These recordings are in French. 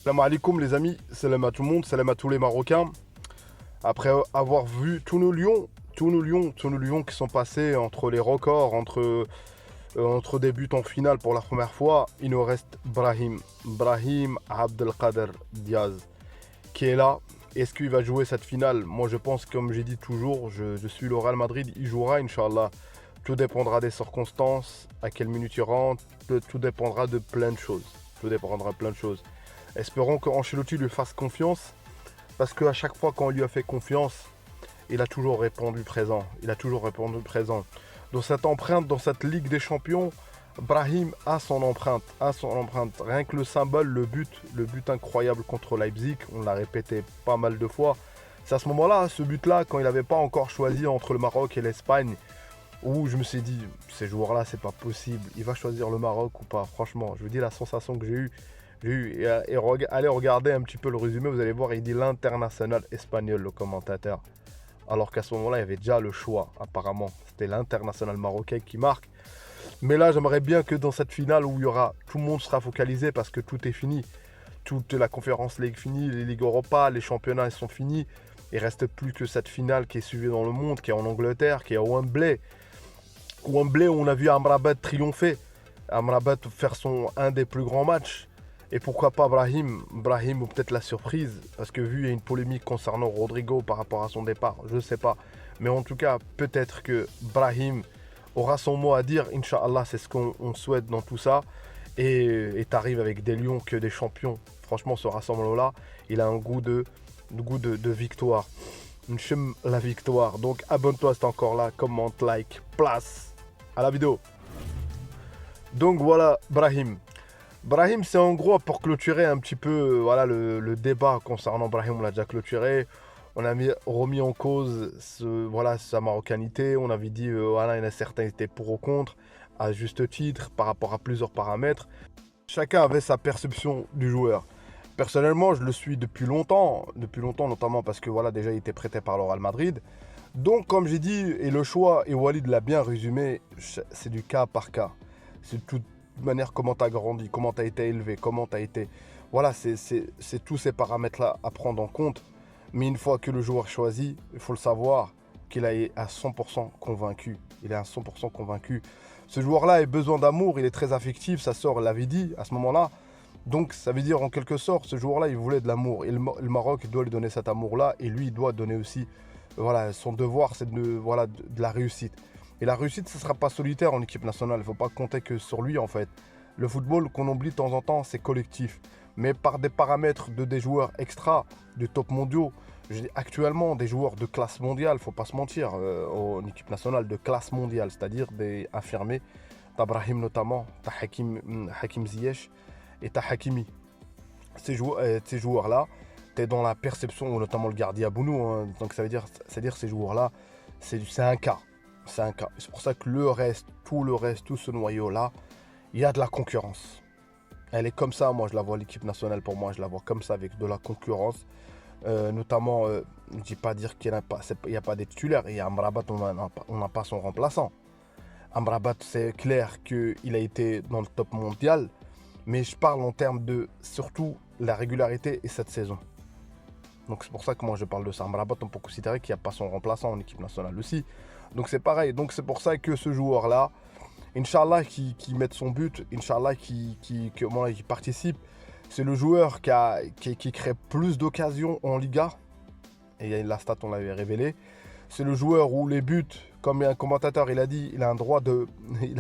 Salam alaikum les amis, salam à tout le monde, salam à tous les Marocains. Après avoir vu tous nos lions qui sont passés entre les records, entre des buts en finale pour la première fois, il nous reste Brahim Abdelkader Diaz, qui est là. Est-ce qu'il va jouer cette finale? Moi je pense, comme j'ai dit toujours, je suis le Real Madrid, il jouera Inch'Allah. Tout dépendra des circonstances, à quelle minute il rentre, tout dépendra de plein de choses. Tout dépendra de plein de choses. Espérons qu'Ancelotti lui fasse confiance, parce qu'à chaque fois qu'on lui a fait confiance, il a toujours répondu présent. Il a toujours répondu présent. Dans cette empreinte, dans cette Ligue des Champions, Brahim a son empreinte. Rien que le symbole, le but incroyable contre Leipzig, on l'a répété pas mal de fois. C'est à ce moment-là, ce but-là, quand il n'avait pas encore choisi entre le Maroc et l'Espagne, où je me suis dit, ces joueurs-là, c'est pas possible. Il va choisir le Maroc ou pas? Franchement, je vous dis la sensation que j'ai eue. Allez regarder un petit peu le résumé, vous allez voir, il dit l'international espagnol, le commentateur. Alors qu'à ce moment-là, il y avait déjà le choix, apparemment. C'était l'international marocain qui marque. Mais là, j'aimerais bien que dans cette finale où il y aura, tout le monde sera focalisé parce que tout est fini. Toute la conférence League finie, les Ligues Europa, les championnats ils sont finis. Il reste plus que cette finale qui est suivie dans le monde, qui est en Angleterre, qui est à Wembley. Wembley où on a vu Amrabat triompher. Amrabat faire un des plus grands matchs. Et pourquoi pas Brahim ou peut-être la surprise, parce que vu il y a une polémique concernant Rodrigo par rapport à son départ, je ne sais pas. Mais en tout cas, peut-être que Brahim aura son mot à dire, Inch'Allah, c'est ce qu'on souhaite dans tout ça. Et t'arrives avec des lions que des champions. Franchement, ce rassemblement-là, il a un goût de victoire. J'aime la victoire. Donc abonne-toi si t'es encore là, commente, like, place à la vidéo. Donc voilà, Brahim, c'est en gros pour clôturer un petit peu voilà, le débat concernant Brahim, on l'a déjà clôturé. On a remis en cause voilà, sa marocanité. On avait dit voilà, il y en a certains qui étaient pour ou contre, à juste titre, par rapport à plusieurs paramètres. Chacun avait sa perception du joueur. Personnellement, je le suis depuis longtemps notamment parce que voilà, déjà il était prêté par le Real Madrid. Donc comme j'ai dit, et le choix, et Walid l'a bien résumé, c'est du cas par cas. C'est de toute manière comment tu as grandi, comment tu as été élevé, comment tu as été... Voilà, c'est tous ces paramètres-là à prendre en compte. Mais une fois que le joueur choisit, il faut le savoir qu'il est à 100% convaincu. Il est à 100% convaincu. Ce joueur-là a besoin d'amour, il est très affectif, sa sœur l'avait dit à ce moment-là. Donc ça veut dire en quelque sorte, ce joueur-là, il voulait de l'amour. Et le Maroc doit lui donner cet amour-là. Et lui, il doit donner aussi... Voilà, son devoir, c'est voilà, de la réussite. Et la réussite, ce ne sera pas solitaire en équipe nationale. Il ne faut pas compter que sur lui, en fait. Le football, qu'on oublie de temps en temps, c'est collectif. Mais par des paramètres de des joueurs extra, de top mondiaux, actuellement, des joueurs de classe mondiale, il ne faut pas se mentir, en équipe nationale de classe mondiale, c'est-à-dire des affirmés. T'as Brahim notamment, t'as Hakim Ziyech et t'as Hakimi. Ces joueurs-là, tu es dans la perception, notamment le gardien Bounou, hein, donc ça veut dire ces joueurs-là, c'est un cas. C'est un cas. C'est pour ça que tout le reste, tout ce noyau-là, il y a de la concurrence. Elle est comme ça, moi je la vois, l'équipe nationale, pour moi, je la vois comme ça, avec de la concurrence. Notamment, je ne dis pas dire qu'il n'y a pas des titulaires. Et Amrabat, on n'a pas son remplaçant. Amrabat, c'est clair qu'il a été dans le top mondial. Mais je parle en termes de surtout la régularité et cette saison. Donc c'est pour ça que moi je parle de ça. Amrabat, on peut considérer qu'il n'y a pas son remplaçant en équipe nationale aussi. Donc c'est pareil. Donc c'est pour ça que ce joueur-là, Inch'Allah, qui mette son but, Inch'Allah, qui participe, c'est le joueur qui crée plus d'occasions en Liga. Et la stat, on l'avait révélé. C'est le joueur où les buts, comme un commentateur il a dit, il a un droit de... il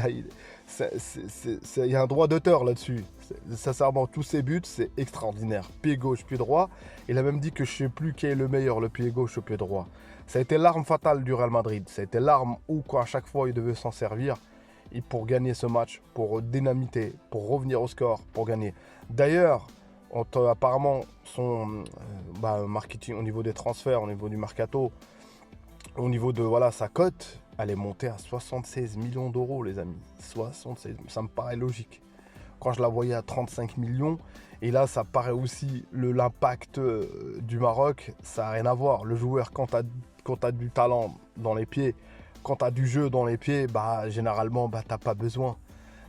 y a un droit d'auteur là-dessus. Sincèrement, tous ses buts, c'est extraordinaire. Pied gauche, pied droit. Il a même dit que je ne sais plus qui est le meilleur, le pied gauche ou le pied droit. Ça a été l'arme fatale du Real Madrid. Ça a été l'arme où, à chaque fois, il devait s'en servir et pour gagner ce match, pour dynamiter, pour revenir au score, pour gagner. D'ailleurs, apparemment, son marketing au niveau des transferts, au niveau du mercato, au niveau de voilà, sa cote, elle est montée à 76 millions d'euros, les amis. 76, ça me paraît logique. Quand je la voyais à 35 millions, et là, ça paraît aussi l'impact du Maroc, ça n'a rien à voir. Le joueur, quand tu as du talent dans les pieds, quand tu as du jeu dans les pieds, généralement, tu n'as pas besoin.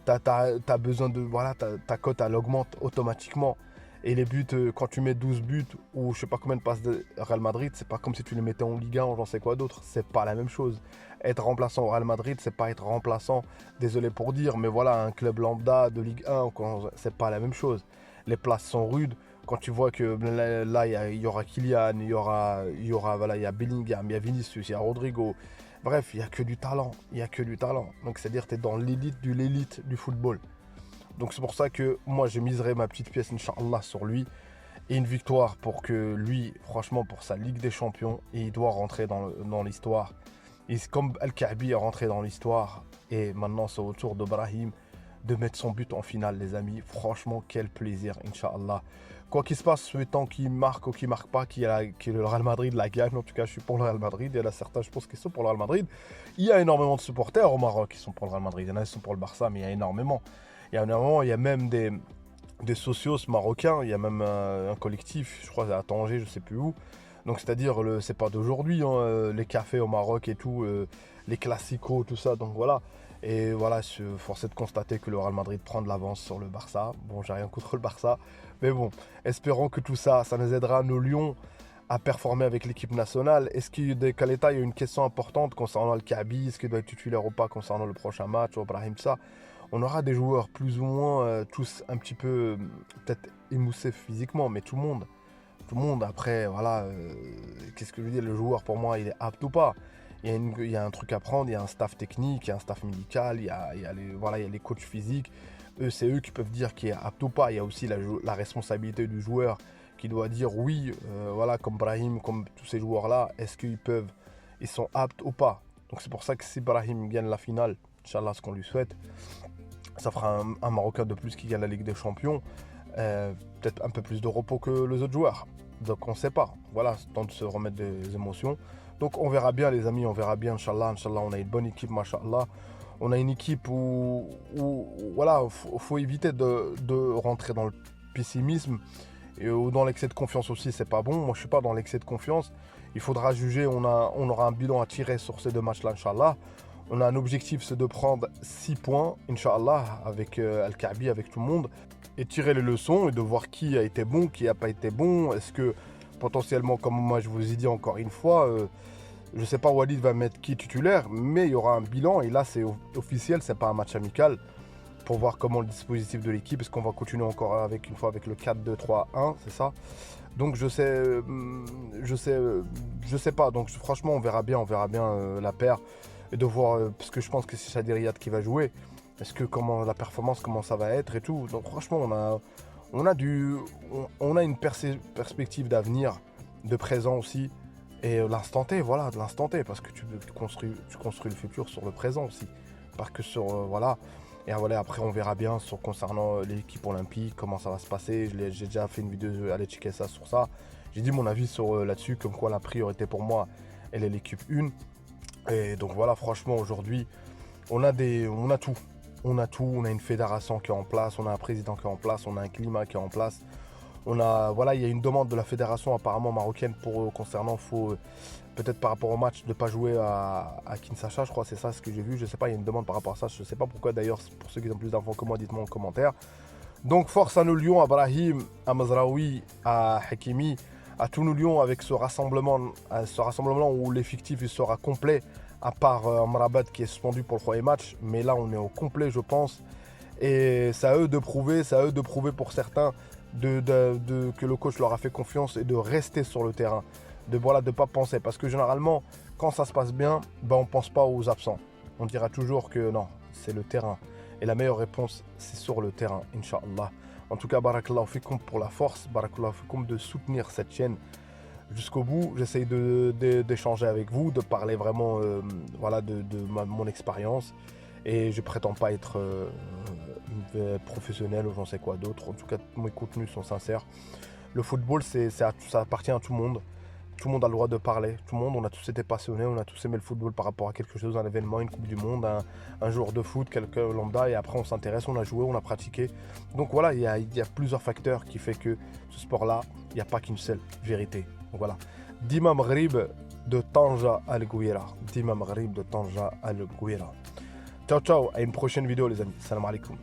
Tu as besoin de... Voilà, ta cote, elle augmente automatiquement. Et les buts, quand tu mets 12 buts ou je sais pas combien de passes de Real Madrid, c'est pas comme si tu les mettais en Ligue 1 ou j'en sais quoi d'autre. C'est pas la même chose. Être remplaçant au Real Madrid, c'est pas être remplaçant, désolé pour dire, mais voilà, un club lambda de Ligue 1, c'est pas la même chose. Les places sont rudes. Quand tu vois que là, il y aura Kylian, voilà, il y a Bellingham, il y a Vinicius, il y a Rodrigo. Bref, il n'y a que du talent. Il n'y a que du talent. Donc, c'est-à-dire que tu es dans l'élite du football. Donc c'est pour ça que moi je miserai ma petite pièce Inch'Allah sur lui et une victoire pour que lui, franchement pour sa Ligue des Champions, il doit rentrer dans l'histoire. Et comme Al-Kaabi est rentré dans l'histoire et maintenant c'est au tour de Brahim de mettre son but en finale les amis. Franchement quel plaisir Inch'Allah. Quoi qu'il se passe, souhaitant qu'il marque ou qu'il marque pas, que le Real Madrid la gagne. En tout cas je suis pour le Real Madrid. Il y en a certains je pense qui sont pour le Real Madrid. Il y a énormément de supporters au Maroc qui sont pour le Real Madrid. Il y en a qui sont pour le Barça mais il y a énormément. Il y a même des socios marocains, il y a même un collectif, je crois à Tanger, je sais plus où. Donc c'est-à-dire, c'est pas d'aujourd'hui, hein, les cafés au Maroc et tout, les classicos, tout ça, donc voilà. Et voilà, je force de constater que le Real Madrid prend de l'avance sur le Barça. Bon, j'ai rien contre le Barça, mais bon, espérons que tout ça, ça nous aidera, nos Lions, à performer avec l'équipe nationale. Est-ce qu'il y a des Caleta, il y a une question importante concernant le Kaabi, est-ce qu'il doit être titulaire ou pas concernant le prochain match, ou Brahim, ça. On aura des joueurs plus ou moins tous un petit peu peut-être émoussés physiquement, mais tout le monde après, voilà, qu'est-ce que je veux dire, le joueur pour moi il est apte ou pas. Il y a un truc à prendre, il y a un staff technique, il y a un staff médical, il y a les coachs physiques. C'est eux qui peuvent dire qui est apte ou pas. Il y a aussi la responsabilité du joueur qui doit dire oui, voilà, comme Brahim, comme tous ces joueurs-là, est-ce ils sont aptes ou pas. Donc c'est pour ça que si Brahim gagne la finale, Inch'Allah, ce qu'on lui souhaite, ça fera un Marocain de plus qui gagne la Ligue des Champions. Peut-être un peu plus de repos que les autres joueurs. Donc on ne sait pas. Voilà, c'est temps de se remettre des émotions. Donc on verra bien les amis, on verra bien, Inch'Allah. Inch'Allah, on a une bonne équipe, Masha'Allah. On a une équipe où voilà, faut éviter de rentrer dans le pessimisme et dans l'excès de confiance aussi, c'est pas bon. Moi, je suis pas dans l'excès de confiance. Il faudra juger, on aura un bilan à tirer sur ces deux matchs-là, Inch'Allah. On a un objectif, c'est de prendre 6 points, Inch'Allah, avec Al-Kaabi, avec tout le monde, et tirer les leçons et de voir qui a été bon, qui n'a pas été bon. Est-ce que potentiellement, comme moi je vous ai dit encore une fois, je ne sais pas Walid va mettre qui titulaire, mais il y aura un bilan, et là c'est officiel, c'est pas un match amical, pour voir comment le dispositif de l'équipe, est-ce qu'on va continuer encore avec le 4-2-3-1, c'est ça. Donc je sais pas, donc franchement on verra bien la paire. Et de voir, parce que je pense que c'est Chadi Riyad qui va jouer, comment la performance, comment ça va être et tout. Donc franchement, on a une perspective d'avenir, de présent aussi. Et l'instant T, voilà, de l'instant T, parce que tu construis le futur sur le présent aussi. Pas que sur, voilà. Et voilà, après on verra bien concernant l'équipe olympique, comment ça va se passer. J'ai déjà fait une vidéo, allez checker ça sur ça. J'ai dit mon avis là-dessus, comme quoi la priorité pour moi, elle est l'équipe 1. Et donc voilà, franchement, aujourd'hui, on a tout. On a une fédération qui est en place, on a un président qui est en place, on a un climat qui est en place. Il y a une demande de la fédération apparemment marocaine concernant, peut-être par rapport au match, de ne pas jouer à Kinshasa, je crois, c'est ça ce que j'ai vu. Je sais pas, il y a une demande par rapport à ça, je sais pas pourquoi d'ailleurs, pour ceux qui ont plus d'infos que moi, dites-moi en commentaire. Donc force à nos Lions, à Brahim, à Mazraoui, à Hakimi, à tous nos Lions avec ce rassemblement où l'effectif il sera complet, à part Amrabat qui est suspendu pour le premier match, mais là on est au complet je pense, et c'est à eux de prouver, pour certains que le coach leur a fait confiance et de rester sur le terrain, de pas penser, parce que généralement quand ça se passe bien, on pense pas aux absents, on dira toujours que non, c'est le terrain, et la meilleure réponse c'est sur le terrain, Inch'Allah. En tout cas, barakallahu fikoum pour la force, barakallahu fikoum de soutenir cette chaîne jusqu'au bout. J'essaye d'échanger avec vous, de parler vraiment de mon expérience. Et je prétends pas être professionnel ou j'en sais quoi d'autre. En tout cas, mes contenus sont sincères. Le football, ça appartient à tout le monde. Tout le monde a le droit de parler. Tout le monde, on a tous été passionnés, on a tous aimé le football par rapport à quelque chose, un événement, une Coupe du Monde, un jour de foot, quelqu'un lambda, et après on s'intéresse, on a joué, on a pratiqué. Donc voilà, il y a plusieurs facteurs qui fait que ce sport-là, il n'y a pas qu'une seule vérité. Donc voilà. Dima Maghrib de Tanja Al-Gouira. Dima Maghrib de Tanja Al-Gouira. Ciao, ciao, à une prochaine vidéo les amis. Salam alaikum.